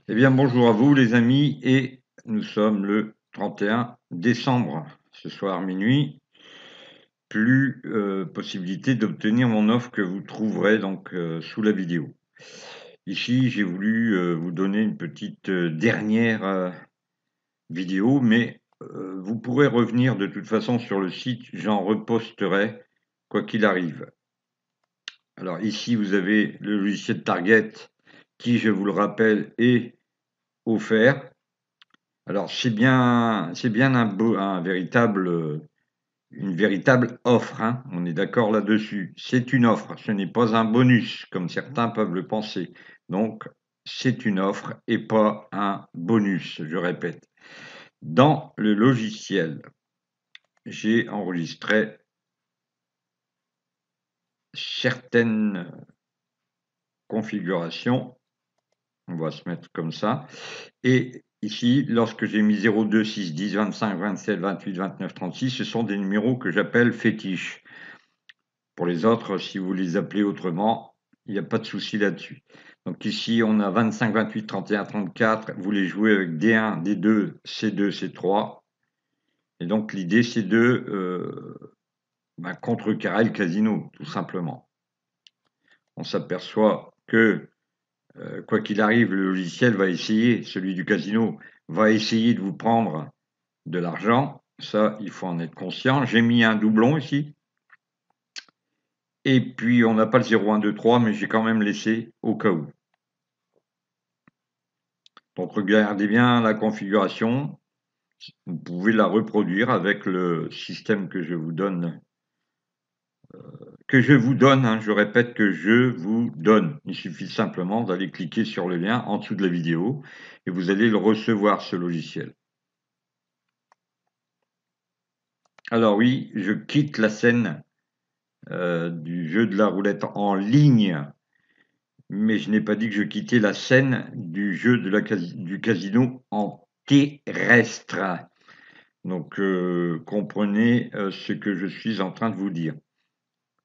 Eh bien, bonjour à vous les amis, et nous sommes le 31 décembre. Ce soir minuit, plus possibilité d'obtenir mon offre que vous trouverez donc sous la vidéo. Ici, j'ai voulu vous donner une petite dernière vidéo, mais vous pourrez revenir de toute façon sur le site, j'en reposterai quoi qu'il arrive. Alors ici, vous avez le logiciel Target qui, je vous le rappelle, est offert. Alors c'est bien une véritable offre, hein, on est d'accord là-dessus. C'est une offre, ce n'est pas un bonus, comme certains peuvent le penser. Donc, c'est une offre et pas un bonus, je répète. Dans le logiciel, j'ai enregistré certaines configurations. On va se mettre comme ça. Et ici, lorsque j'ai mis 0, 2, 6, 10, 25, 27, 28, 29, 36, ce sont des numéros que j'appelle fétiches. Pour les autres, si vous les appelez autrement, il n'y a pas de souci là-dessus. Donc ici, on a 25, 28, 31, 34. Vous les jouez avec D1, D2, C2, C3. Et donc l'idée, c'est de contrecarrer le casino, tout simplement. On s'aperçoit que, quoi qu'il arrive, le logiciel va essayer, celui du casino, va essayer de vous prendre de l'argent. Ça, il faut en être conscient. J'ai mis un doublon ici. Et puis, on n'a pas le 0, 1, 2, 3, mais j'ai quand même laissé au cas où. Donc, regardez bien la configuration. Vous pouvez la reproduire avec le système que je vous donne. Hein, je répète que je vous donne. Il suffit simplement d'aller cliquer sur le lien en dessous de la vidéo et vous allez le recevoir, ce logiciel. Alors oui, je quitte la scène du jeu de la roulette en ligne, mais je n'ai pas dit que je quittais la scène du jeu du casino en terrestre. Donc comprenez ce que je suis en train de vous dire.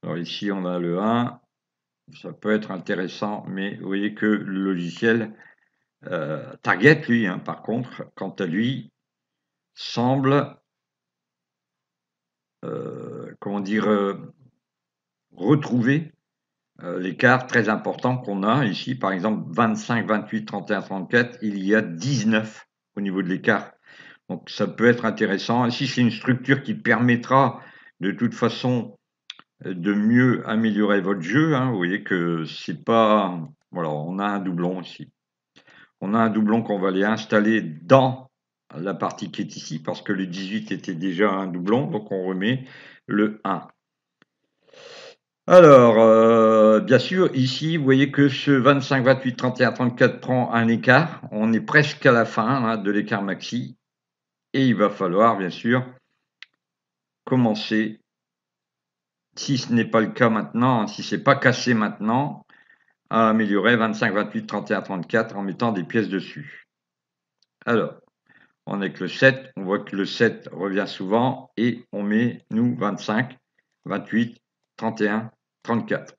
Alors ici on a le 1, ça peut être intéressant, mais vous voyez que le logiciel Target, lui, hein, par contre, quant à lui, semble, comment dire, retrouver l'écart très important qu'on a ici, par exemple 25, 28, 31, 34, il y a 19 au niveau de l'écart. Donc ça peut être intéressant. Ici, c'est une structure qui permettra de toute façon de mieux améliorer votre jeu, hein. Vous voyez que c'est pas... Voilà, on a un doublon ici. On a un doublon qu'on va aller installer dans la partie qui est ici, parce que le 18 était déjà un doublon, donc on remet le 1. Alors, bien sûr, ici, vous voyez que ce 25, 28, 31, 34 prend un écart. On est presque à la fin, hein, de l'écart maxi. Et il va falloir, bien sûr, commencer, si ce n'est pas le cas maintenant, si ce n'est pas cassé maintenant, à améliorer 25, 28, 31, 34 en mettant des pièces dessus. Alors, on est avec le 7, on voit que le 7 revient souvent, et on met, nous, 25, 28, 31, 34.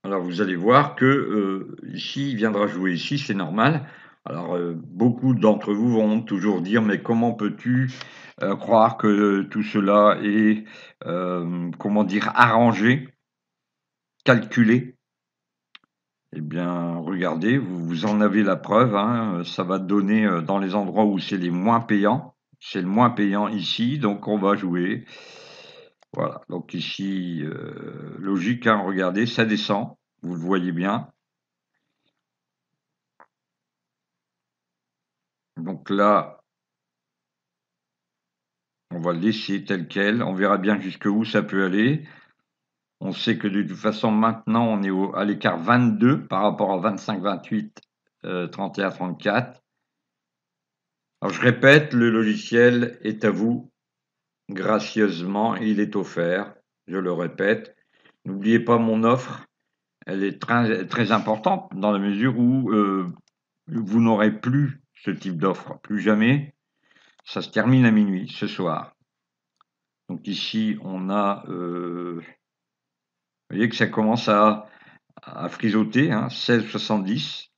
Alors vous allez voir que ici, il viendra jouer ici, c'est normal. Alors beaucoup d'entre vous vont toujours dire, mais comment peux-tu croire que tout cela est, comment dire, arrangé, calculé? Eh bien, regardez, vous en avez la preuve, hein, ça va donner dans les endroits où c'est les moins payants. C'est le moins payant ici, donc on va jouer. Voilà, donc ici, logique, hein, regardez, ça descend, vous le voyez bien. Donc là, on va le laisser tel quel. On verra bien jusqu'où ça peut aller. On sait que de toute façon, maintenant, on est à l'écart 22 par rapport à 25, 28, 31, 34. Alors, je répète, le logiciel est à vous gracieusement. Il est offert. Je le répète. N'oubliez pas mon offre. Elle est très, très importante dans la mesure où vous n'aurez plus ce type d'offre. Plus jamais. Ça se termine à minuit ce soir. Donc ici, on a... vous voyez que ça commence à à frisoter, hein, 16,70.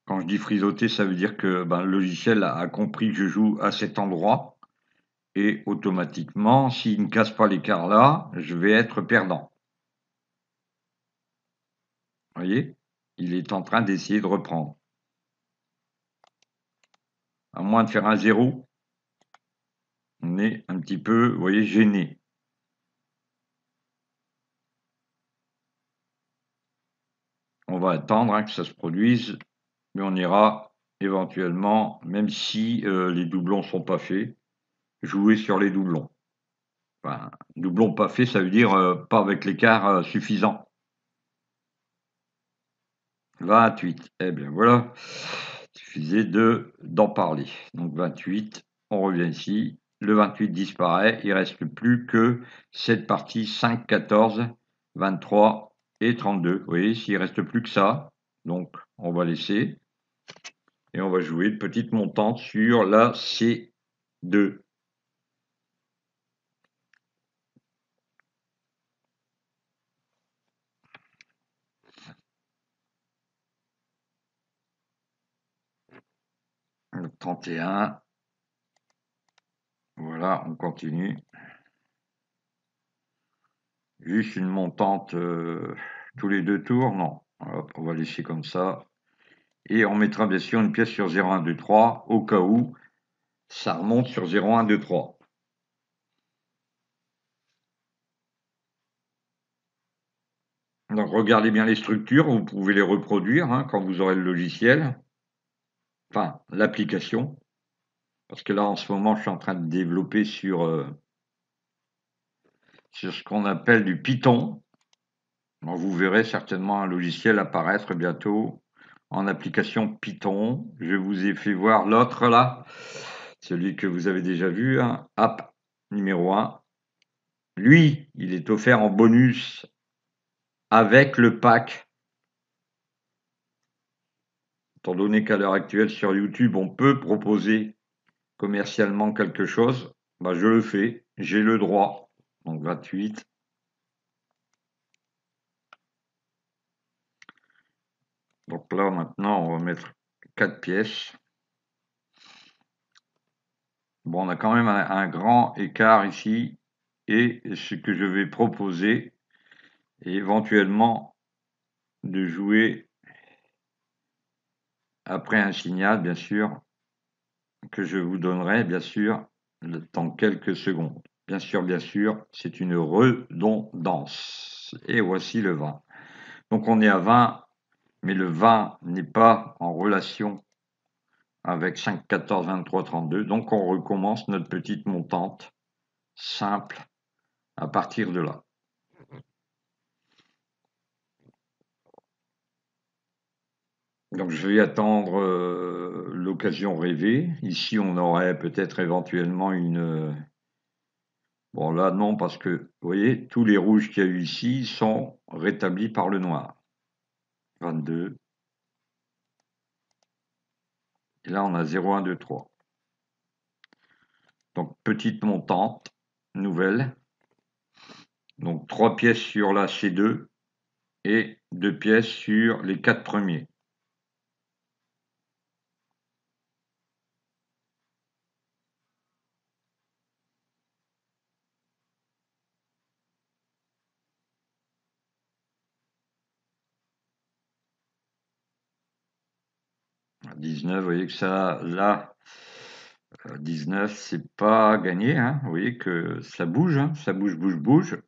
Quand je dis frisoter, ça veut dire que le logiciel a compris que je joue à cet endroit et automatiquement, s'il ne casse pas l'écart là, je vais être perdant. Vous voyez? Il est en train d'essayer de reprendre. À moins de faire un 0, on est un petit peu, vous voyez, gêné. On va attendre que ça se produise, mais on ira éventuellement, même si les doublons sont pas faits, jouer sur les doublons. Enfin, doublon pas fait, ça veut dire pas avec l'écart suffisant. 28. Eh bien voilà, il suffisait d'en parler. Donc 28, on revient ici. Le 28 disparaît, il ne reste plus que cette partie 5, 14, 23 et 32. Vous voyez, s'il ne reste plus que ça, donc on va laisser. Et on va jouer une petite montante sur la C2. Le 31. Voilà, on continue. Juste une montante tous les 2 tours, non. Hop, on va laisser comme ça. Et on mettra bien sûr une pièce sur 0, 1, 2, 3 au cas où ça remonte sur 0, 1, 2, 3. Donc regardez bien les structures, vous pouvez les reproduire quand vous aurez le logiciel, enfin l'application, parce que là en ce moment je suis en train de développer sur ce qu'on appelle du Python. Donc, vous verrez certainement un logiciel apparaître bientôt en application Python. Je vous ai fait voir l'autre là, celui que vous avez déjà vu, app numéro 1. Lui, il est offert en bonus avec le pack. Étant donné qu'à l'heure actuelle sur YouTube, on peut proposer commercialement quelque chose, je le fais, j'ai le droit. Donc 28. Donc là maintenant, on va mettre 4 pièces. Bon, on a quand même un grand écart ici. Et ce que je vais proposer, est éventuellement de jouer après un signal, bien sûr, que je vous donnerai, bien sûr, dans quelques secondes. Bien sûr, c'est une redondance. Et voici le 20. Donc on est à 20, mais le 20 n'est pas en relation avec 5, 14, 23, 32. Donc on recommence notre petite montante simple à partir de là. Donc je vais attendre l'occasion rêvée. Ici, on aurait peut-être éventuellement une... Bon, là, non, parce que, vous voyez, tous les rouges qu'il y a eu ici sont rétablis par le noir. 22. Et là, on a 0, 1, 2, 3. Donc, petite montante, nouvelle. Donc, 3 pièces sur la C2 et 2 pièces sur les 4 premiers. À 19, vous voyez que ça, là, 19, c'est pas gagné. Vous voyez que ça bouge, ça bouge, bouge, bouge.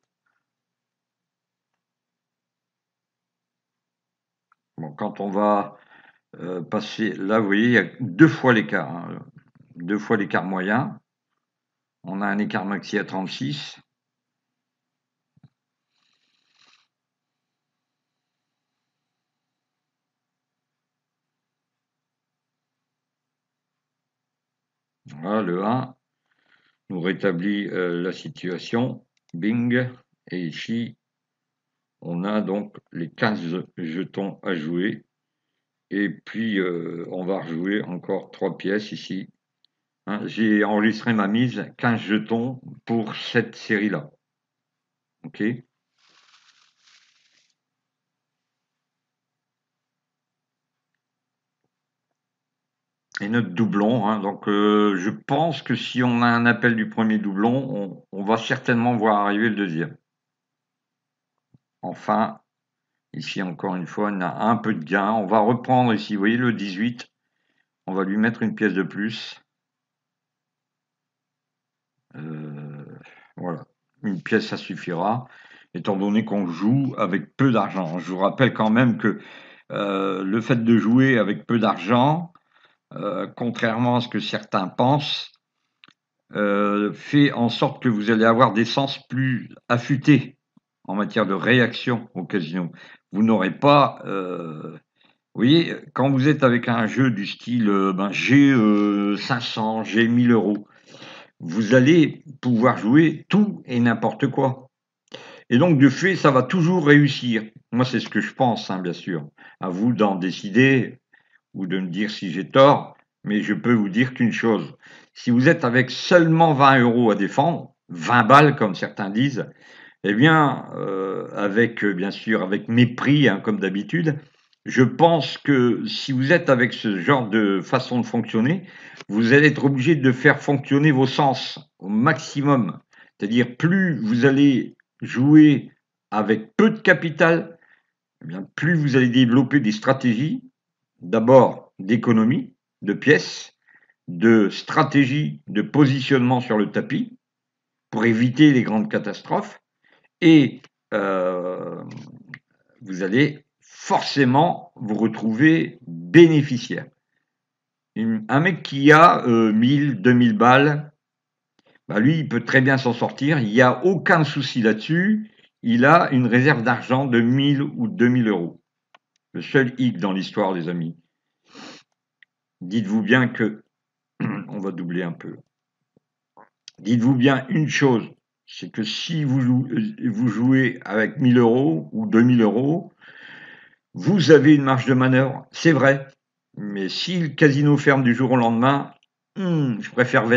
Bon, quand on va passer, là, vous voyez, il y a 2 fois l'écart. 2 fois l'écart moyen. On a un écart maxi à 36. Voilà, le 1 nous rétablit la situation. Bing. Et ici, on a donc les 15 jetons à jouer. Et puis, on va rejouer encore 3 pièces ici. J'ai enregistré ma mise 15 jetons pour cette série-là. OK. et notre doublon, hein. Donc, je pense que si on a un appel du premier doublon, on va certainement voir arriver le deuxième. Enfin, ici encore une fois, on a un peu de gain. On va reprendre ici, vous voyez le 18, on va lui mettre une pièce de plus. Voilà, une pièce, ça suffira, étant donné qu'on joue avec peu d'argent. Je vous rappelle quand même que le fait de jouer avec peu d'argent, contrairement à ce que certains pensent, fait en sorte que vous allez avoir des sens plus affûtés en matière de réaction au casino. Vous n'aurez pas, vous voyez, quand vous êtes avec un jeu du style j'ai 500, j'ai 1000 euros, vous allez pouvoir jouer tout et n'importe quoi. Et donc, de fait, ça va toujours réussir. Moi, c'est ce que je pense, hein, bien sûr. À vous d'en décider ou de me dire si j'ai tort, mais je peux vous dire qu'une chose. Si vous êtes avec seulement 20 euros à défendre, 20 balles, comme certains disent, eh bien, avec, bien sûr, avec mépris, hein, comme d'habitude, je pense que si vous êtes avec ce genre de façon de fonctionner, vous allez être obligé de faire fonctionner vos sens au maximum. C'est-à-dire, plus vous allez jouer avec peu de capital, eh bien, plus vous allez développer des stratégies, d'abord d'économie, de pièces, de stratégie de positionnement sur le tapis pour éviter les grandes catastrophes et vous allez forcément vous retrouver bénéficiaire. Un mec qui a 1000, 2000 balles, bah lui, il peut très bien s'en sortir. Il n'y a aucun souci là-dessus. Il a une réserve d'argent de 1000 ou 2000 euros. Le seul hic dans l'histoire, les amis. Dites-vous bien que, on va doubler un peu. Dites-vous bien une chose, c'est que si vous jouez avec 1000 euros ou 2000 euros, vous avez une marge de manœuvre, c'est vrai. Mais si le casino ferme du jour au lendemain, je préfère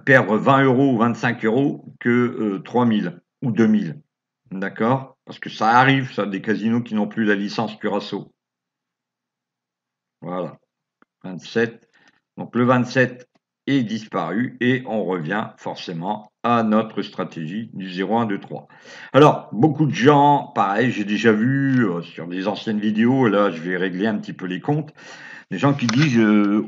perdre 20 euros ou 25 euros que 3000 ou 2000. D'accord? Parce que ça arrive, ça, des casinos qui n'ont plus la licence Curaçao. Voilà, 27. Donc le 27 est disparu et on revient forcément à notre stratégie du 0, 1, 2, 3. Alors, beaucoup de gens, pareil, j'ai déjà vu sur des anciennes vidéos, là je vais régler un petit peu les comptes, des gens qui disent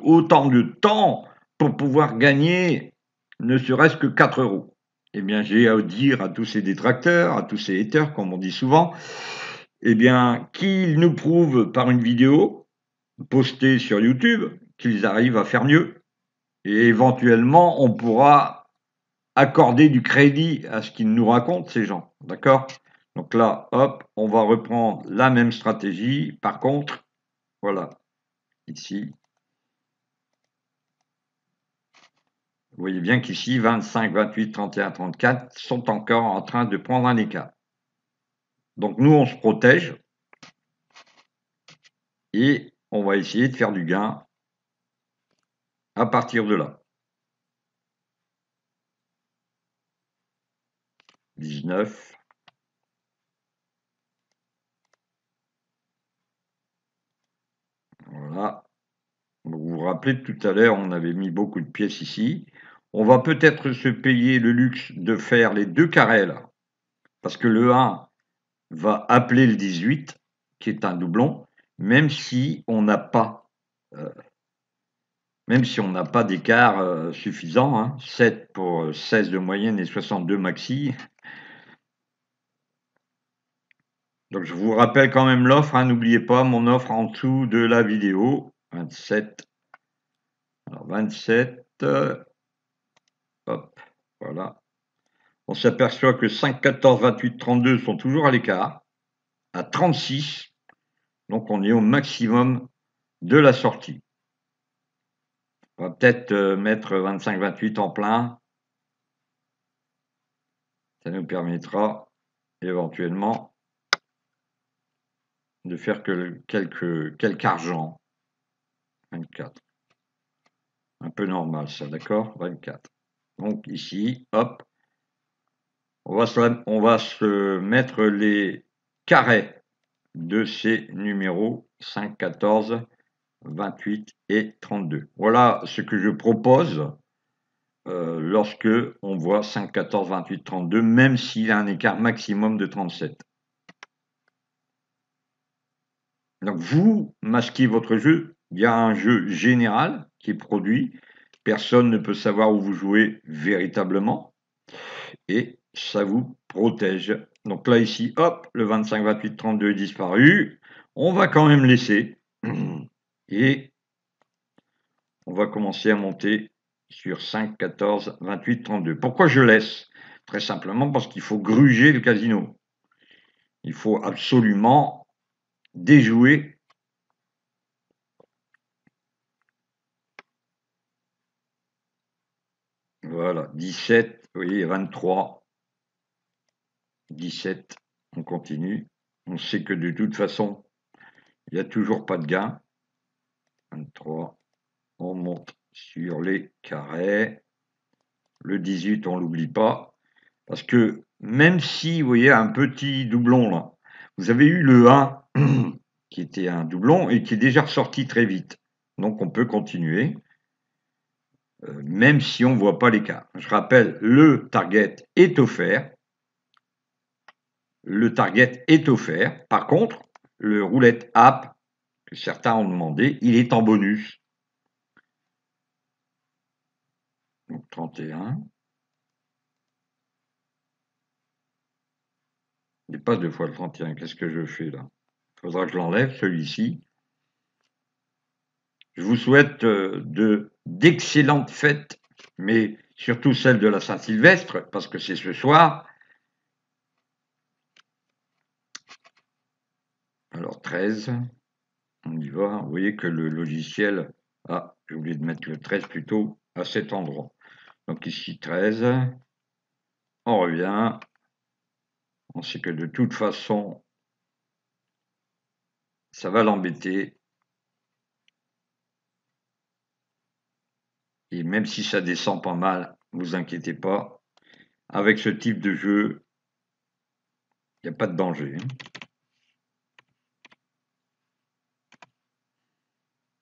autant de temps pour pouvoir gagner ne serait-ce que 4 euros. Eh bien, j'ai à dire à tous ces détracteurs, à tous ces haters, comme on dit souvent, eh bien, qu'ils nous prouvent par une vidéo postée sur YouTube qu'ils arrivent à faire mieux. Et éventuellement, on pourra accorder du crédit à ce qu'ils nous racontent, ces gens. D'accord? Donc là, hop, on va reprendre la même stratégie. Par contre, voilà, ici, vous voyez bien qu'ici, 25, 28, 31, 34 sont encore en train de prendre un écart. Donc nous, on se protège et on va essayer de faire du gain à partir de là. 19. Voilà. Vous vous rappelez, tout à l'heure, on avait mis beaucoup de pièces ici. On va peut-être se payer le luxe de faire les deux carrés là, parce que le 1 va appeler le 18, qui est un doublon, même si on n'a pas, euh, même si on n'a pas d'écart suffisant, hein, 7 pour 16 de moyenne et 62 maxi. Donc je vous rappelle quand même l'offre, hein, n'oubliez pas mon offre en dessous de la vidéo, 27. Alors 27, hop, voilà. On s'aperçoit que 5, 14, 28, 32 sont toujours à l'écart, à 36, donc on est au maximum de la sortie. On va peut-être mettre 25, 28 en plein. Ça nous permettra éventuellement de faire que quelques argent. 24. Un peu normal ça, d'accord? 24. Donc ici, hop, on va se mettre les carrés de ces numéros 5, 14, 28 et 32. Voilà ce que je propose lorsque on voit 5, 14, 28, 32, même s'il a un écart maximum de 37. Donc vous masquez votre jeu, il y a un jeu général qui est produit, personne ne peut savoir où vous jouez véritablement, et ça vous protège. Donc là ici, hop, le 25, 28, 32 est disparu, on va quand même laisser, et on va commencer à monter sur 5, 14, 28, 32. Pourquoi je laisse? Très simplement parce qu'il faut gruger le casino. Il faut absolument déjouer. Voilà, 17, vous voyez, 23, 17, on continue. On sait que de toute façon, il n'y a toujours pas de gain. 23, on monte sur les carrés. Le 18, on l'oublie pas. Parce que même si, vous voyez, un petit doublon là, vous avez eu le 1 qui était un doublon et qui est déjà ressorti très vite. Donc on peut continuer, même si on ne voit pas l'écart. Je rappelle, le target est offert. Le target est offert. Par contre, le roulette app, que certains ont demandé, il est en bonus. Donc 31. Il n'est pas 2 fois le 31. Qu'est-ce que je fais là? Il faudra que je l'enlève, celui-ci. Je vous souhaite d'excellentes fêtes, mais surtout celle de la Saint-Sylvestre, parce que c'est ce soir. Alors 13, on y va. Vous voyez que le logiciel, j'ai oublié de mettre le 13 plutôt à cet endroit. Donc ici 13, on revient. On sait que de toute façon, ça va l'embêter. Et même si ça descend pas mal, vous inquiétez pas. Avec ce type de jeu, il n'y a pas de danger.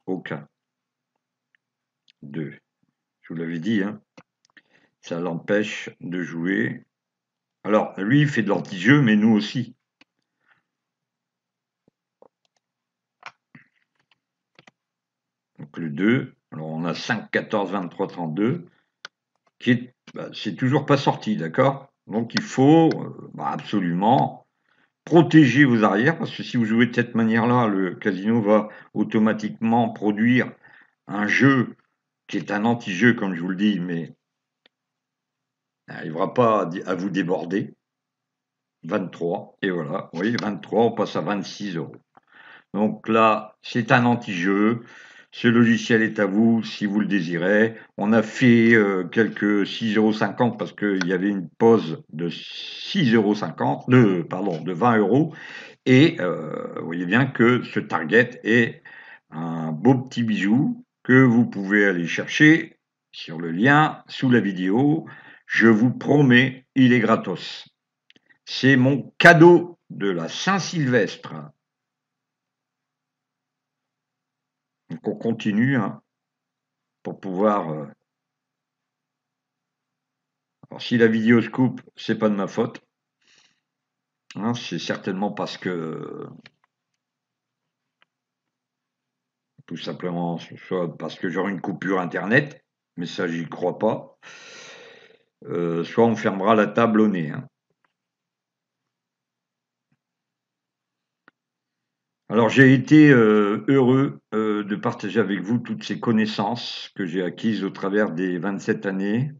Aucun. 2. Je vous l'avais dit, hein. Ça l'empêche de jouer. Alors, lui, il fait de l'anti-jeu, mais nous aussi. Donc le 2, alors on a 5, 14, 23, 32, qui est, c'est toujours pas sorti, d'accord? Donc il faut absolument protéger vos arrières, parce que si vous jouez de cette manière-là, le casino va automatiquement produire un jeu qui est un anti-jeu, comme je vous le dis, mais n'arrivera pas à vous déborder. 23, et voilà, vous voyez, 23, on passe à 26 euros. Donc là, c'est un anti-jeu. Ce logiciel est à vous si vous le désirez. On a fait quelques 6,50 € parce qu'il y avait une pause de 6,50 €, de 20 euros. Et vous voyez bien que ce target est un beau petit bijou que vous pouvez aller chercher sur le lien sous la vidéo. Je vous promets, il est gratos. C'est mon cadeau de la Saint-Sylvestre. Donc on continue hein, pour pouvoir. Alors si la vidéo se coupe, c'est pas de ma faute. Hein, c'est certainement parce que tout simplement, soit parce que j'aurai une coupure internet, mais ça j'y crois pas. Soit on fermera la table au nez. Hein. Alors j'ai été heureux de partager avec vous toutes ces connaissances que j'ai acquises au travers des 27 années.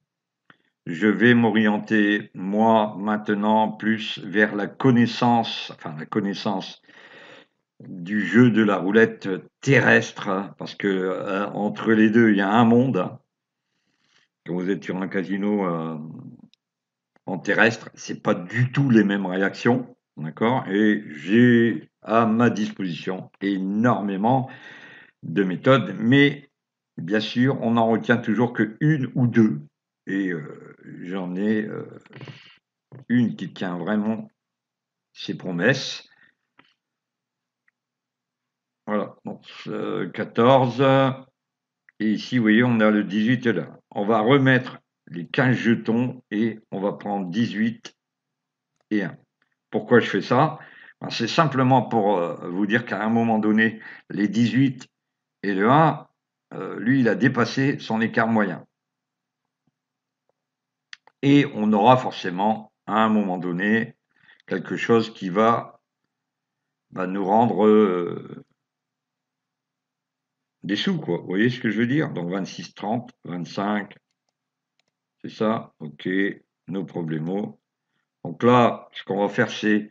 Je vais m'orienter, moi, maintenant, plus vers la connaissance du jeu de la roulette terrestre, hein, parce que entre les deux, il y a un monde. Hein. Quand vous êtes sur un casino en terrestre, c'est pas du tout les mêmes réactions, d'accord? Et j'ai à ma disposition énormément de méthodes, mais bien sûr, on n'en retient toujours que une ou deux, et j'en ai une qui tient vraiment ses promesses. Voilà, donc 14. Et ici, vous voyez, on a le 18 là. On va remettre les 15 jetons et on va prendre 18 et 1. Pourquoi je fais ça? C'est simplement pour vous dire qu'à un moment donné, les 18 et le 1, lui, il a dépassé son écart moyen. Et on aura forcément, à un moment donné, quelque chose qui va nous rendre des sous, quoi. Vous voyez ce que je veux dire? Donc 26, 30, 25, c'est ça? Ok, no problemo. Donc là, ce qu'on va faire, c'est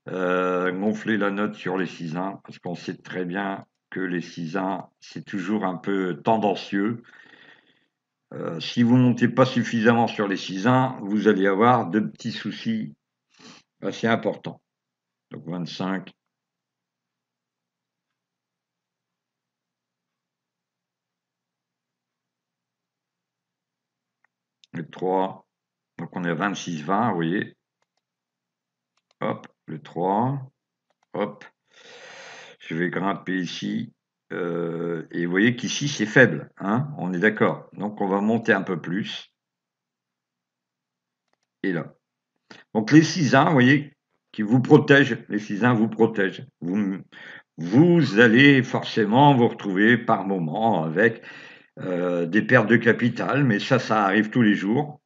gonfler la note sur les 6-1, parce qu'on sait très bien que les 6-1, c'est toujours un peu tendancieux. Si vous ne montez pas suffisamment sur les 6-1, vous allez avoir de petits soucis assez importants. Donc 25. Le 3. Donc on est à 26-20, vous voyez. Hop, le 3. Hop. Je vais grimper ici. Et vous voyez qu'ici, c'est faible. Hein, on est d'accord. Donc on va monter un peu plus. Et là. Donc les 6-1, vous voyez, qui vous protègent. Les 6-1 vous protègent. Vous allez forcément vous retrouver par moment avec des pertes de capital, mais ça arrive tous les jours.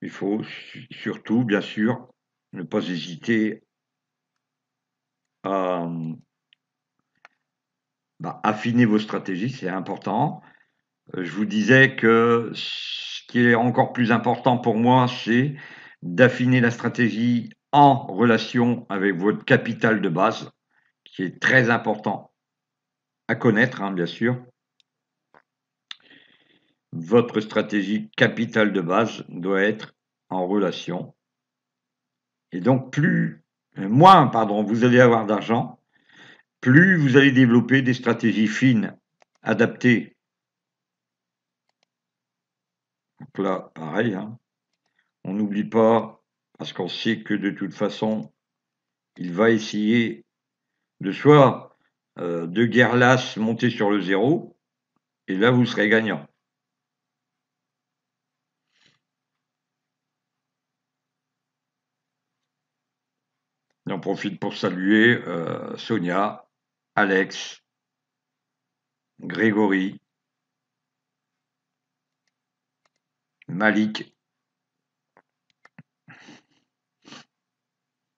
Il faut surtout, bien sûr, ne pas hésiter à affiner vos stratégies, c'est important. Je vous disais que ce qui est encore plus important pour moi, c'est d'affiner la stratégie en relation avec votre capital de base, qui est très important à connaître, hein, bien sûr. Votre stratégie capital de base doit être en relation. Et donc, moins, vous allez avoir d'argent, plus vous allez développer des stratégies fines, adaptées. Donc là, pareil, hein, on n'oublie pas, parce qu'on sait que de toute façon, il va essayer de soit de guerre lasse monter sur le zéro, et là, vous serez gagnant. J'en profite pour saluer Sonia, Alex, Grégory, Malik.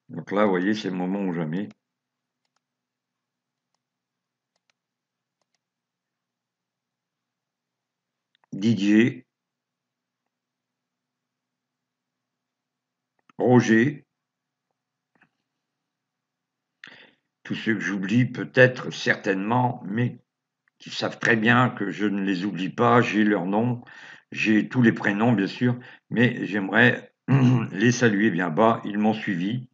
Donc là, vous voyez, c'est le moment ou jamais. Didier, Roger, tous ceux que j'oublie peut-être, certainement, mais qui savent très bien que je ne les oublie pas, j'ai leur nom, j'ai tous les prénoms, bien sûr, mais j'aimerais les saluer bien bas, ils m'ont suivi,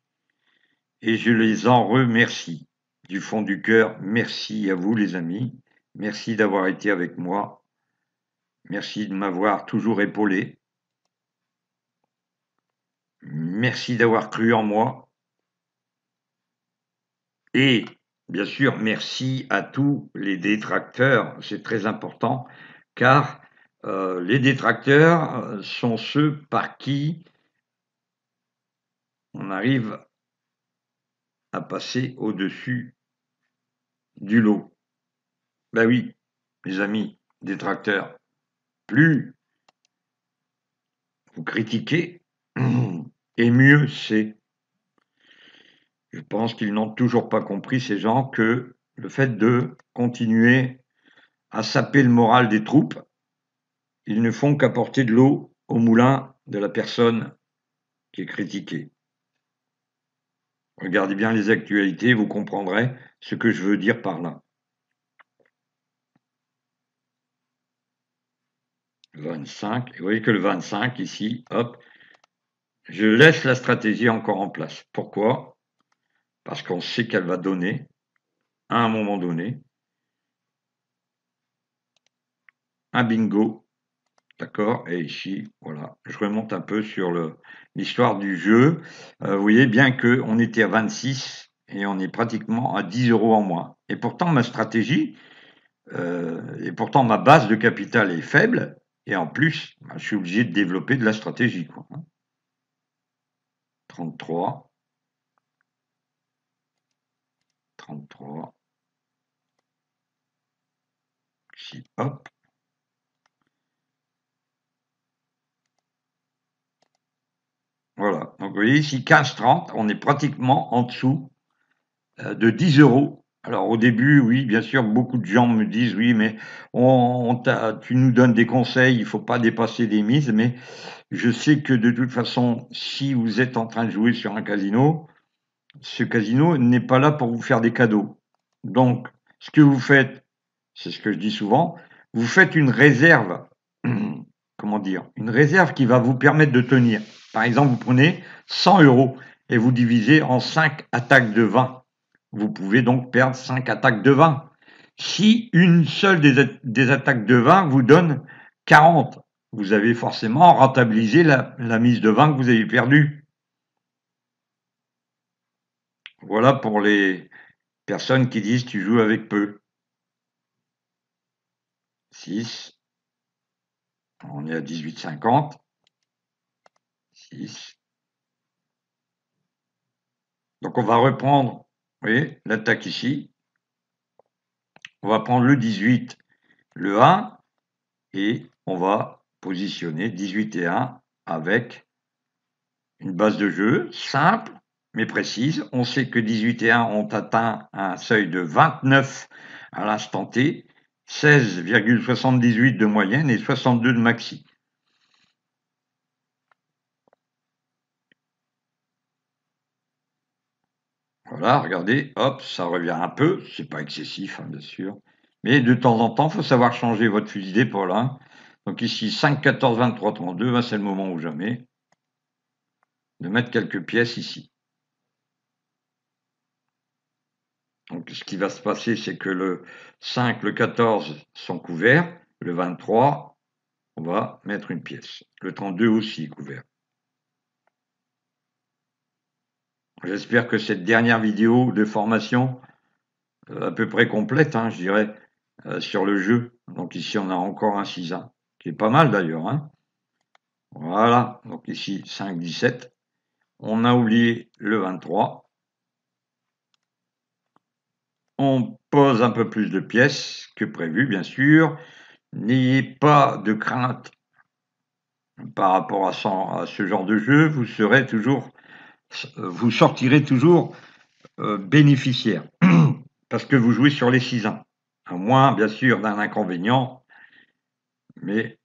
et je les en remercie. Du fond du cœur, merci à vous les amis, merci d'avoir été avec moi, merci de m'avoir toujours épaulé, merci d'avoir cru en moi, et bien sûr, merci à tous les détracteurs, c'est très important, car les détracteurs sont ceux par qui on arrive à passer au-dessus du lot. Ben oui, mes amis détracteurs, plus vous critiquez, et mieux c'est. Je pense qu'ils n'ont toujours pas compris, ces gens, que le fait de continuer à saper le moral des troupes, ils ne font qu'apporter de l'eau au moulin de la personne qui est critiquée. Regardez bien les actualités, vous comprendrez ce que je veux dire par là. 25, et vous voyez que le 25 ici, hop, je laisse la stratégie encore en place. Pourquoi? Parce qu'on sait qu'elle va donner, à un moment donné, un bingo. D'accord? Et ici, voilà, je remonte un peu sur l'histoire du jeu. Vous voyez bien qu'on était à 26 et on est pratiquement à 10 € en moins. Et pourtant, ma stratégie, et pourtant ma base de capital est faible, et en plus, bah, je suis obligé de développer de la stratégie, quoi. 33, 33, ici, hop. Voilà. Donc, vous voyez ici, 15,30, on est pratiquement en dessous de 10 €. Alors, au début, oui, bien sûr, beaucoup de gens me disent, oui, mais tu nous donnes des conseils, il ne faut pas dépasser des mises, mais je sais que de toute façon, si vous êtes en train de jouer sur un casino, ce casino n'est pas là pour vous faire des cadeaux. Donc, ce que vous faites, c'est ce que je dis souvent, vous faites une réserve, comment dire, une réserve qui va vous permettre de tenir. Par exemple, vous prenez 100 € et vous divisez en 5 attaques de 20. Vous pouvez donc perdre 5 attaques de 20. Si une seule des attaques de 20 vous donne 40, vous avez forcément rentabilisé la mise de 20 que vous avez perdue. Voilà pour les personnes qui disent tu joues avec peu. 6, on est à 18,50. 6. Donc on va reprendre, vous voyez, l'attaque ici. On va prendre le 18, le 1, et on va positionner 18 et 1 avec une base de jeu simple mais précise. On sait que 18 et 1 ont atteint un seuil de 29 à l'instant T, 16,78 de moyenne et 62 de maxi. Voilà, regardez, hop, ça revient un peu, c'est pas excessif, hein, bien sûr. Mais de temps en temps, il faut savoir changer votre fusil d'épaule, hein. Donc ici, 5, 14, 23, 32, ben c'est le moment ou jamais de mettre quelques pièces ici. Donc ce qui va se passer, c'est que le 5, le 14 sont couverts, le 23, on va mettre une pièce. Le 32 aussi est couvert. J'espère que cette dernière vidéo de formation, à peu près complète, hein, je dirais, sur le jeu. Donc ici, on a encore un 6-1, qui est pas mal d'ailleurs, hein. Voilà, donc ici 5, 17. On a oublié le 23. On pose un peu plus de pièces que prévu, bien sûr. N'ayez pas de crainte par rapport à ce genre de jeu. Vous sortirez toujours bénéficiaire parce que vous jouez sur les 6-1. À moins, bien sûr, d'un inconvénient. Mais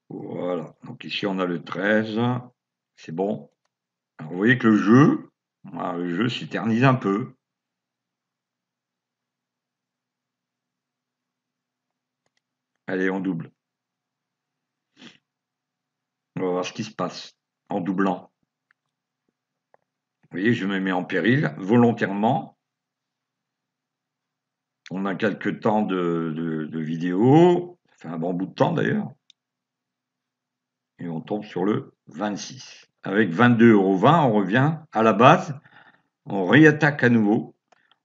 voilà. Donc ici, on a le 13. C'est bon. Alors, vous voyez que le jeu s'éternise un peu. Allez, on double. On va voir ce qui se passe en doublant. Vous voyez, je me mets en péril volontairement. On a quelques temps de vidéo. Ça fait un bon bout de temps d'ailleurs. Et on tombe sur le 26. Avec 22,20 €, on revient à la base. On réattaque à nouveau.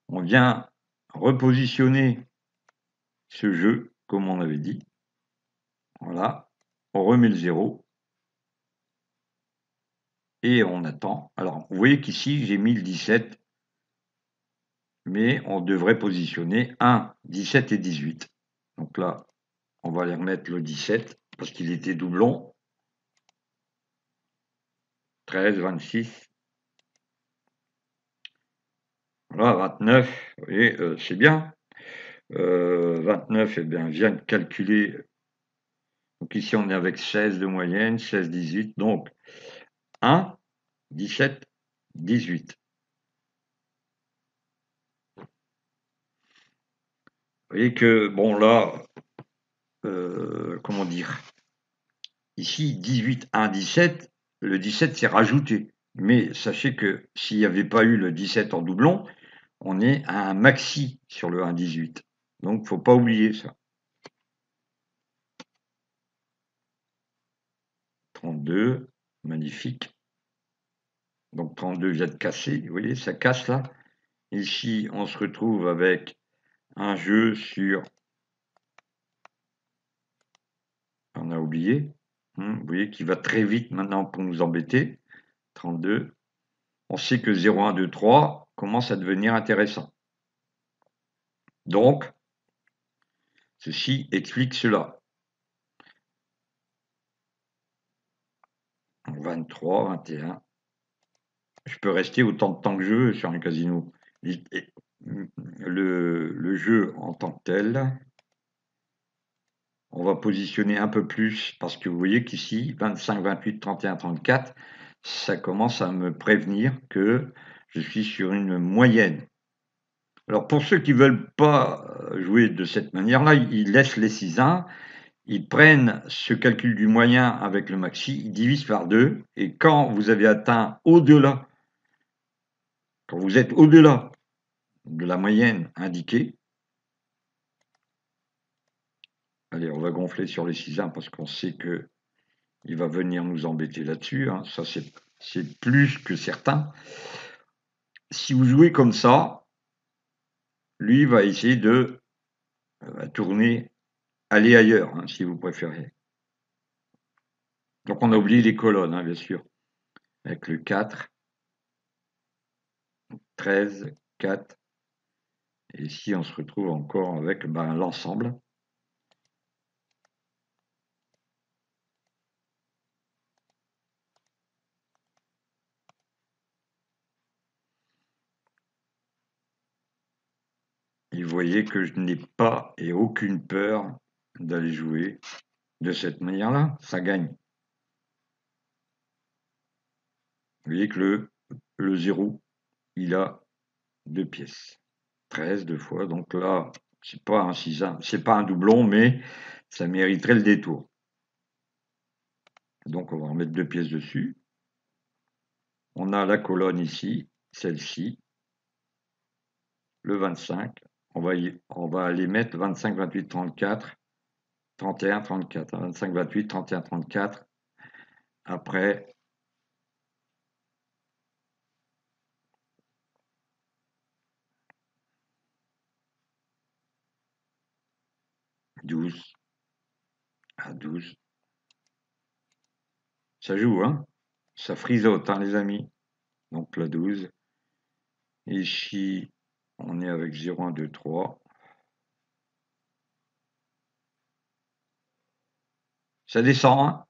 On vient repositionner ce jeu, comme on avait dit. Voilà. On remet le 0. Et on attend. Alors, vous voyez qu'ici, j'ai mis le 17. Mais on devrait positionner 1, 17 et 18. Donc là, on va aller remettre le 17 parce qu'il était doublon. 13, 26. Voilà, 29. Vous voyez, c'est bien. 29, eh bien, vient de calculer. Donc ici, on est avec 16 de moyenne, 16, 18. Donc 1, 17, 18. Vous voyez que, bon, là, comment dire, ici, 18, 1, 17, le 17 c'est rajouté. Mais sachez que s'il n'y avait pas eu le 17 en doublon, on est à un maxi sur le 1, 18. Donc, il ne faut pas oublier ça. 32, magnifique. Donc 32 vient de casser, vous voyez, ça casse là. Ici, on se retrouve avec un jeu sur... On a oublié. Vous voyez qu'il va très vite maintenant pour nous embêter. 32. On sait que 0, 1, 2, 3 commence à devenir intéressant. Donc, ceci explique cela. 23, 21. Je peux rester autant de temps que je veux sur un casino. Le jeu en tant que tel, on va positionner un peu plus parce que vous voyez qu'ici, 25, 28, 31, 34, ça commence à me prévenir que je suis sur une moyenne. Alors pour ceux qui ne veulent pas jouer de cette manière-là, ils laissent les 6-1, ils prennent ce calcul du moyen avec le maxi, ils divisent par 2, et quand vous avez atteint au-delà, quand vous êtes au-delà de la moyenne indiquée, allez, on va gonfler sur les 6-1 parce qu'on sait que il va venir nous embêter là-dessus, hein. Ça c'est plus que certain. Si vous jouez comme ça, lui va essayer de tourner, aller ailleurs, hein, si vous préférez. Donc on a oublié les colonnes, hein, bien sûr, avec le 4, 13, 4, et ici on se retrouve encore avec l'ensemble. Et vous voyez que je n'ai pas et aucune peur d'aller jouer de cette manière-là, ça gagne. Vous voyez que le 0, il a 2 pièces. 13 deux fois, donc là, c'est pas un 6-1, c'est pas un doublon, mais ça mériterait le détour. Donc on va remettre 2 pièces dessus. On a la colonne ici, celle-ci, le 25. On va aller mettre 25, 28, 34, 31, 34. 25, 28, 31, 34. Après, 12 à 12. Ça joue, hein? Ça frisote, hein, les amis. Donc la 12. Ici, on est avec 0, 1, 2, 3. Ça descend, hein?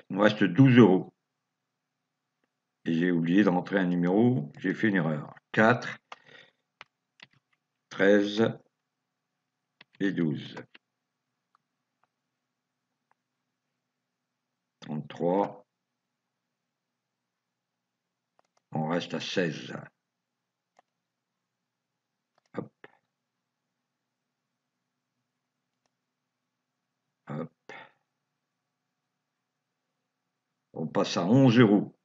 Il me reste 12 euros. Et j'ai oublié de rentrer un numéro, j'ai fait une erreur. 4, 13 et 12. 33. On reste à 16. Hop. Hop. On passe à 11 euros.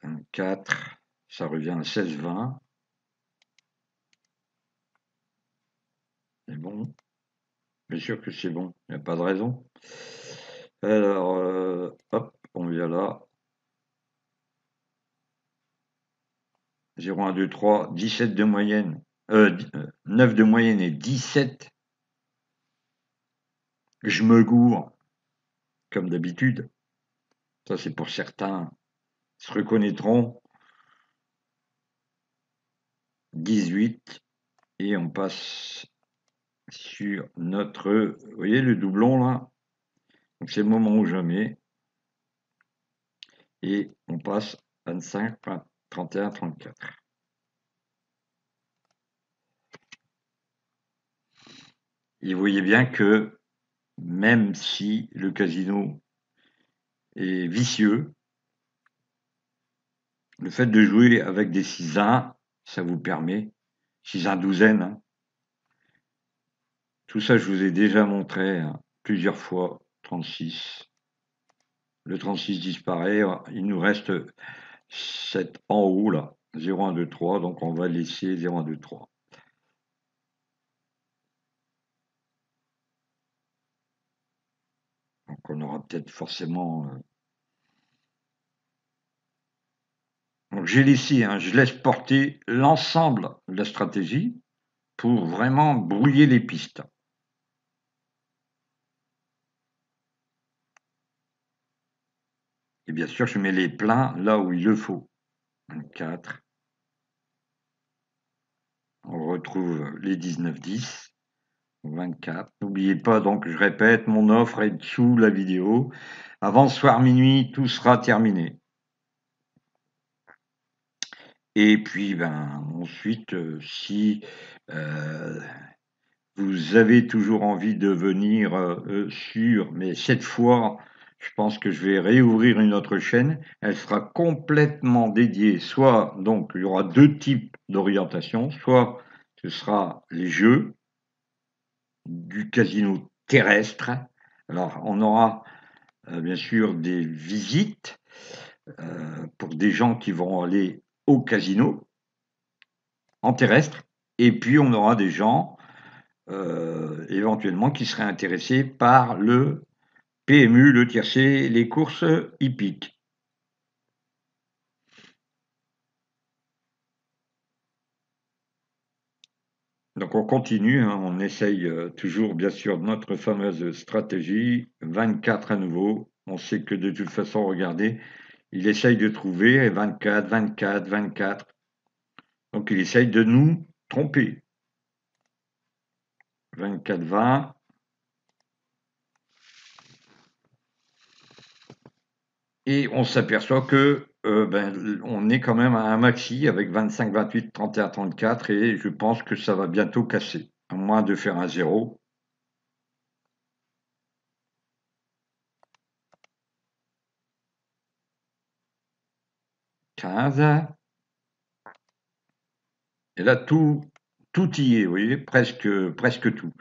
Un 4, ça revient à 16,20. C'est bon. Bien sûr que c'est bon, il n'y a pas de raison. Alors, hop, on vient là. 0, 1, 2, 3, 17 de moyenne. 9 de moyenne et 17. Je me gourre, comme d'habitude. Ça, c'est pour certains, se reconnaîtront. 18. Et on passe sur notre... Vous voyez le doublon, là? Donc, c'est le moment où je mets. Et on passe 25, 31, 34. Et vous voyez bien que même si le casino est vicieux, le fait de jouer avec des 6-1, ça vous permet, 6-1 douzaine, hein. Tout ça, je vous ai déjà montré hein, plusieurs fois, 36. Le 36 disparaît, il nous reste 7 en haut, là, 0, 1, 2, 3, donc on va laisser 0, 1, 2, 3. Donc on aura peut-être forcément... Donc j'ai laissé, hein, je laisse porter l'ensemble de la stratégie pour vraiment brouiller les pistes. Et bien sûr, je mets les pleins là où il le faut. 24. On retrouve les 19-10. 24. N'oubliez pas, donc je répète, mon offre est sous la vidéo. Avant ce soir minuit, tout sera terminé. Et puis, ben, ensuite, si vous avez toujours envie de venir sur, mais cette fois, je pense que je vais réouvrir une autre chaîne. Elle sera complètement dédiée, soit, donc, il y aura deux types d'orientation, soit ce sera les jeux du casino terrestre. Alors, on aura bien sûr des visites pour des gens qui vont aller au casino en terrestre. Et puis, on aura des gens éventuellement qui seraient intéressés par le PMU, le tiercé, les courses hippiques. Donc on continue, hein, on essaye toujours bien sûr notre fameuse stratégie, 24 à nouveau. On sait que de toute façon, regardez, il essaye de trouver 24, 24, 24. Donc il essaye de nous tromper. 24, 20. Et on s'aperçoit que ben, on est quand même à un maxi avec 25, 28, 31, 34 et je pense que ça va bientôt casser, à moins de faire un zéro. 15. Et là, tout y est, vous voyez, presque tout.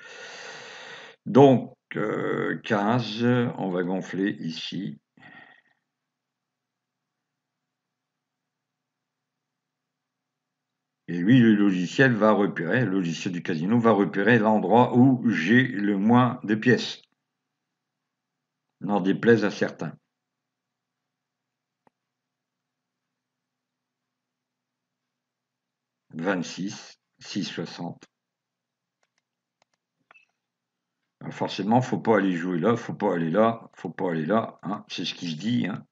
Donc, 15, on va gonfler ici. Et lui, le logiciel du casino va repérer l'endroit où j'ai le moins de pièces. N'en déplaise à certains. 26, 6,60. Forcément, faut pas aller jouer là, faut pas aller là, faut pas aller là. Hein, c'est ce qui se dit. Hein.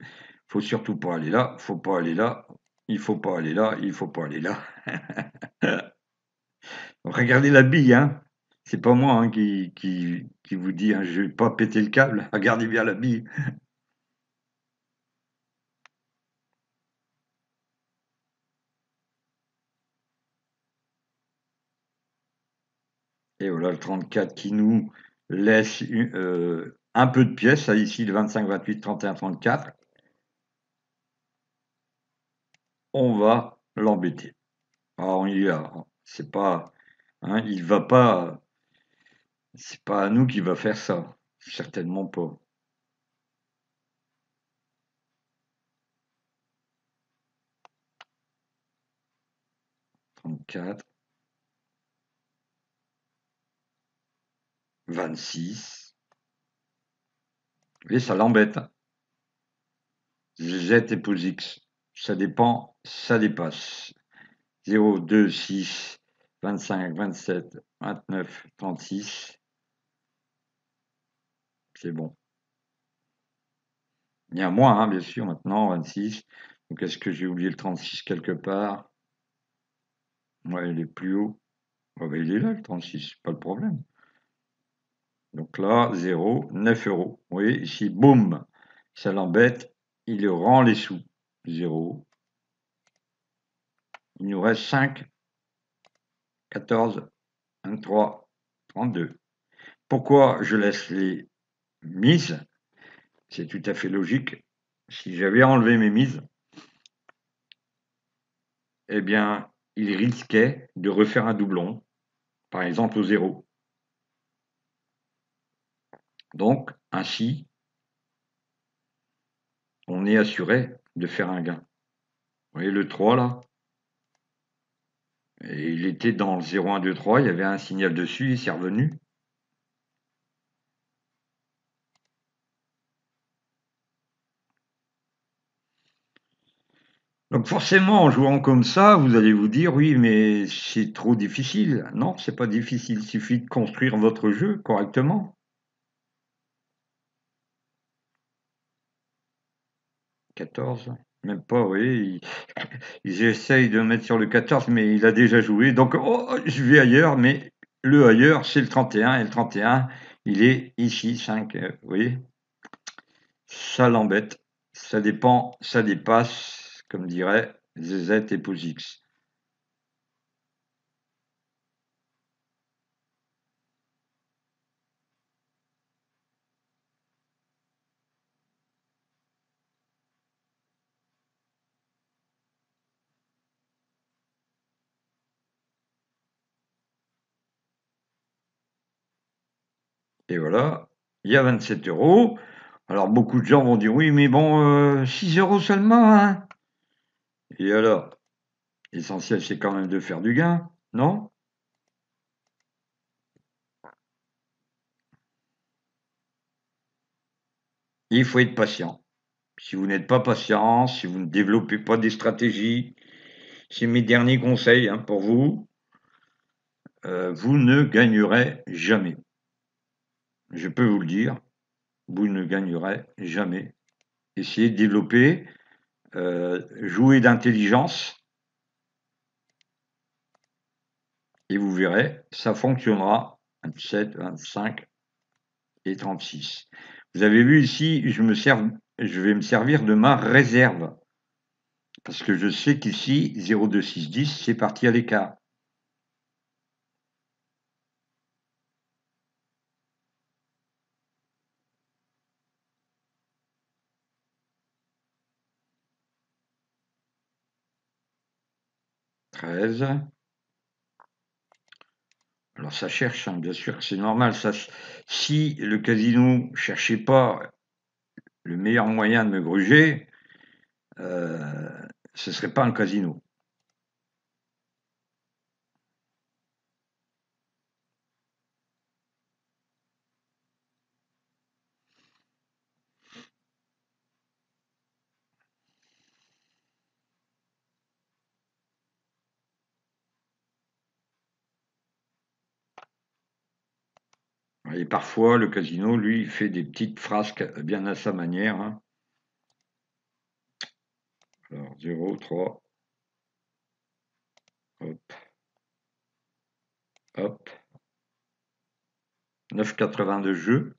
Faut surtout pas aller là, faut pas aller là, il faut pas aller là, il faut pas aller là. Regardez la bille, hein. C'est pas moi hein, qui vous dit, hein, je vais pas péter le câble. Regardez bien la bille. Et voilà le 34 qui nous laisse un peu de pièces. Là, ici, le 25, 28, 31, 34. On va l'embêter. Alors, on y va. C'est pas, hein, il va pas, c'est pas à nous qui va faire ça. Certainement pas. 34, 26. Et ça l'embête. Hein. Z et pose X. Ça dépend, ça dépasse. 0, 2, 6, 25, 27, 29, 36. C'est bon. Il y a moins, hein, bien sûr, maintenant, 26. Donc, est-ce que j'ai oublié le 36 quelque part? Ouais, il est plus haut. Oh, ben, il est là, le 36, pas le problème. Donc là, 0, 9 euros. Vous voyez, ici, boum, ça l'embête. Il rend les sous. 0. Il nous reste 5, 14, 23, 32. Pourquoi je laisse les mises? C'est tout à fait logique. Si j'avais enlevé mes mises, eh bien, il risquait de refaire un doublon, par exemple au 0. Donc, ainsi, on est assuré de faire un gain. Vous voyez le 3 là? Et il était dans le 0, 1, 2, 3, il y avait un signal dessus, il s'est revenu. Donc forcément, en jouant comme ça, vous allez vous dire: «Oui, mais c'est trop difficile». Non, c'est pas difficile, il suffit de construire votre jeu correctement. 14, même pas, oui, ils essayent de mettre sur le 14, mais il a déjà joué, donc oh, je vais ailleurs, mais le ailleurs, c'est le 31 et le 31, il est ici, 5, vous voyez? Ça l'embête, ça dépend, ça dépasse, comme dirait ZZ et POSIX. Et voilà, il y a 27 €. Alors beaucoup de gens vont dire: «Oui, mais bon, 6 € seulement, hein?» Et alors? L'essentiel, c'est quand même de faire du gain, non? Il faut être patient. Si vous n'êtes pas patient, si vous ne développez pas des stratégies, c'est mes derniers conseils, hein, pour vous, vous ne gagnerez jamais. Je peux vous le dire, vous ne gagnerez jamais. Essayez de développer, jouer d'intelligence et vous verrez, ça fonctionnera. 27, 25 et 36. Vous avez vu ici, je vais me servir de ma réserve. Parce que je sais qu'ici, 0,2, 6, 10, c'est parti à l'écart. Treize. Alors ça cherche, hein, bien sûr que c'est normal. Ça, si le casino cherchait pas le meilleur moyen de me gruger, euh, ce serait pas un casino. Et parfois, le casino, lui, fait des petites frasques bien à sa manière, hein. Alors, 0, 3, hop, hop. 9,80 de jeu.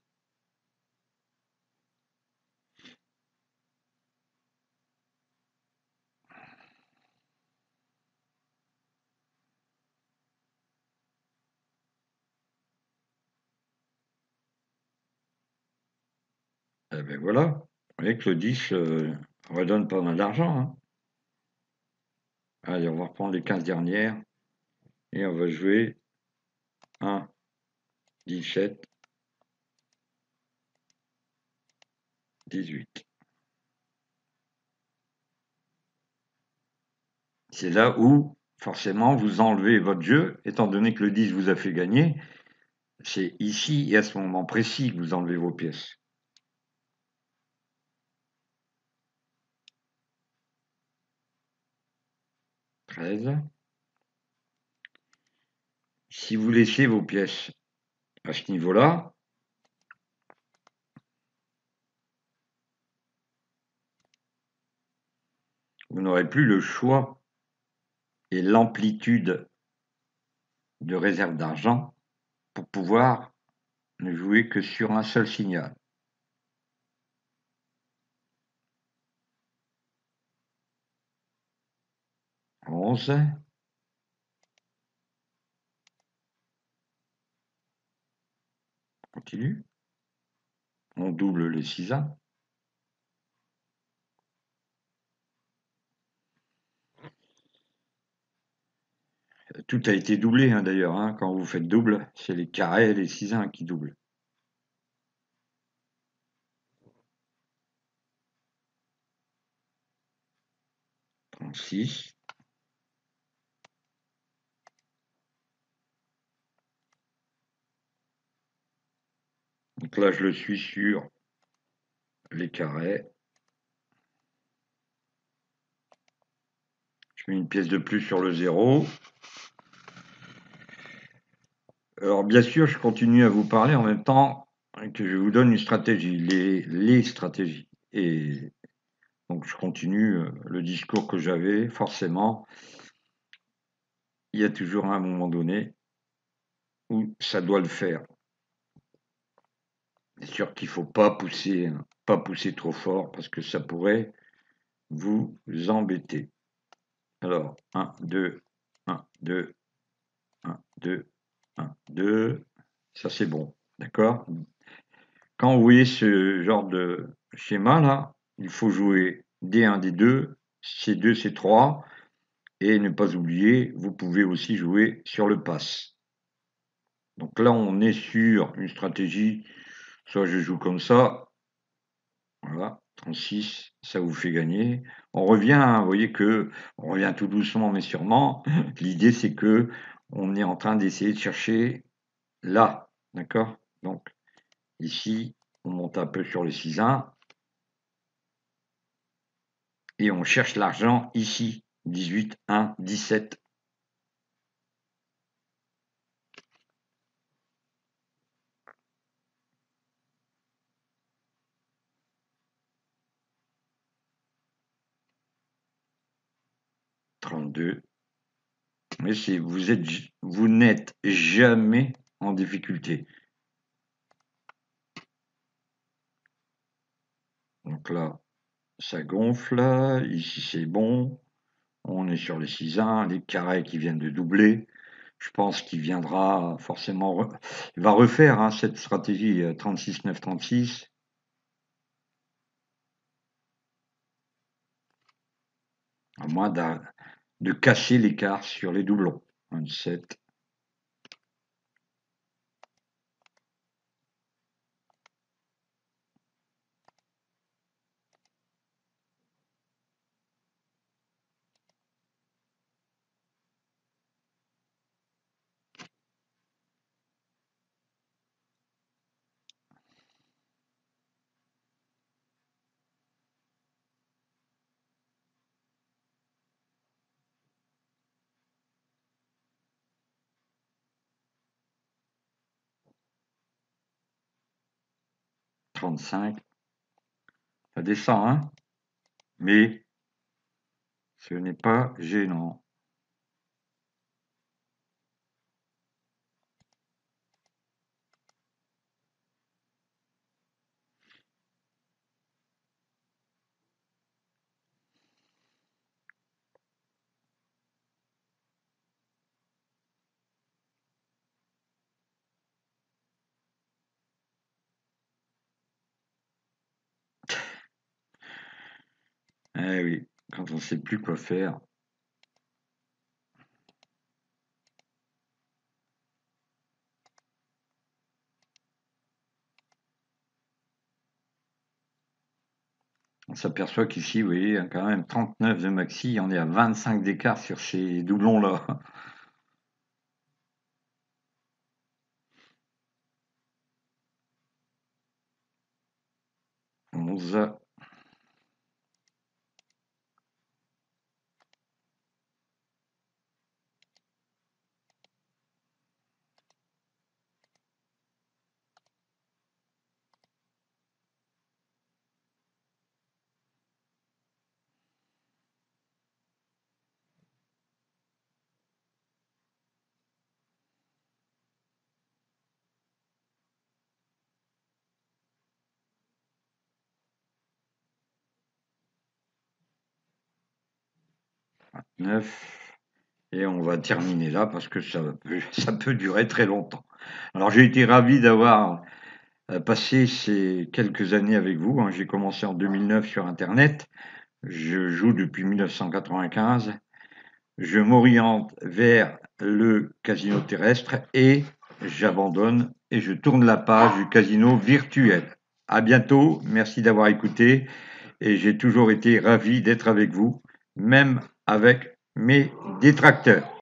Et ben voilà. Vous voyez que le 10 redonne pas mal d'argent, hein. Allez, on va reprendre les 15 dernières et on va jouer 1, 17, 18. C'est là où, forcément, vous enlevez votre jeu, étant donné que le 10 vous a fait gagner. C'est ici et à ce moment précis que vous enlevez vos pièces. 13. Si vous laissez vos pièces à ce niveau-là, vous n'aurez plus le choix et l'amplitude de réserve d'argent pour pouvoir ne jouer que sur un seul signal. 11. Continue. On double les 6 ans. Tout a été doublé, hein, d'ailleurs, hein. Quand vous faites double, c'est les carrés et les 6 uns qui doublent. 36. Donc là, je le suis sur les carrés. Je mets une pièce de plus sur le 0. Alors bien sûr, je continue à vous parler en même temps que je vous donne une stratégie, les stratégies. Et donc je continue le discours que j'avais, forcément. Il y a toujours un moment donné où ça doit le faire. C'est sûr qu'il ne faut pas pousser trop fort parce que ça pourrait vous embêter. Alors, 1, 2, 1, 2, 1, 2, 1, 2. Ça, c'est bon. D'accord? Quand vous voyez ce genre de schéma là, il faut jouer D1, D2, C2, C3 et ne pas oublier, vous pouvez aussi jouer sur le pass. Donc là, on est sur une stratégie, soit je joue comme ça, voilà, 36, ça vous fait gagner. On revient, hein, vous voyez que on revient tout doucement mais sûrement. L'idée, c'est que on est en train d'essayer de chercher là, d'accord? Donc ici, on monte un peu sur le 6-1 et on cherche l'argent ici, 18, 1, 17. Mais vous n'êtes jamais en difficulté. Donc là, ça gonfle. Ici, c'est bon. On est sur les 6-1, les carrés qui viennent de doubler. Je pense qu'il viendra forcément. Il va refaire hein, cette stratégie 36-9-36. À moins de casser l'écart sur les doublons. 27. 35. Ça descend, hein? Mais ce n'est pas gênant. Eh oui, quand on ne sait plus quoi faire. On s'aperçoit qu'ici, vous voyez, quand même 39 de maxi, on est à 25 d'écart sur ces doublons-là. 11. 9. Et on va terminer là parce que ça peut durer très longtemps. Alors j'ai été ravi d'avoir passé ces quelques années avec vous. Hein. J'ai commencé en 2009 sur Internet. Je joue depuis 1995. Je m'oriente vers le casino terrestre et j'abandonne et je tourne la page du casino virtuel. À bientôt. Merci d'avoir écouté et j'ai toujours été ravi d'être avec vous, même avec mes détracteurs.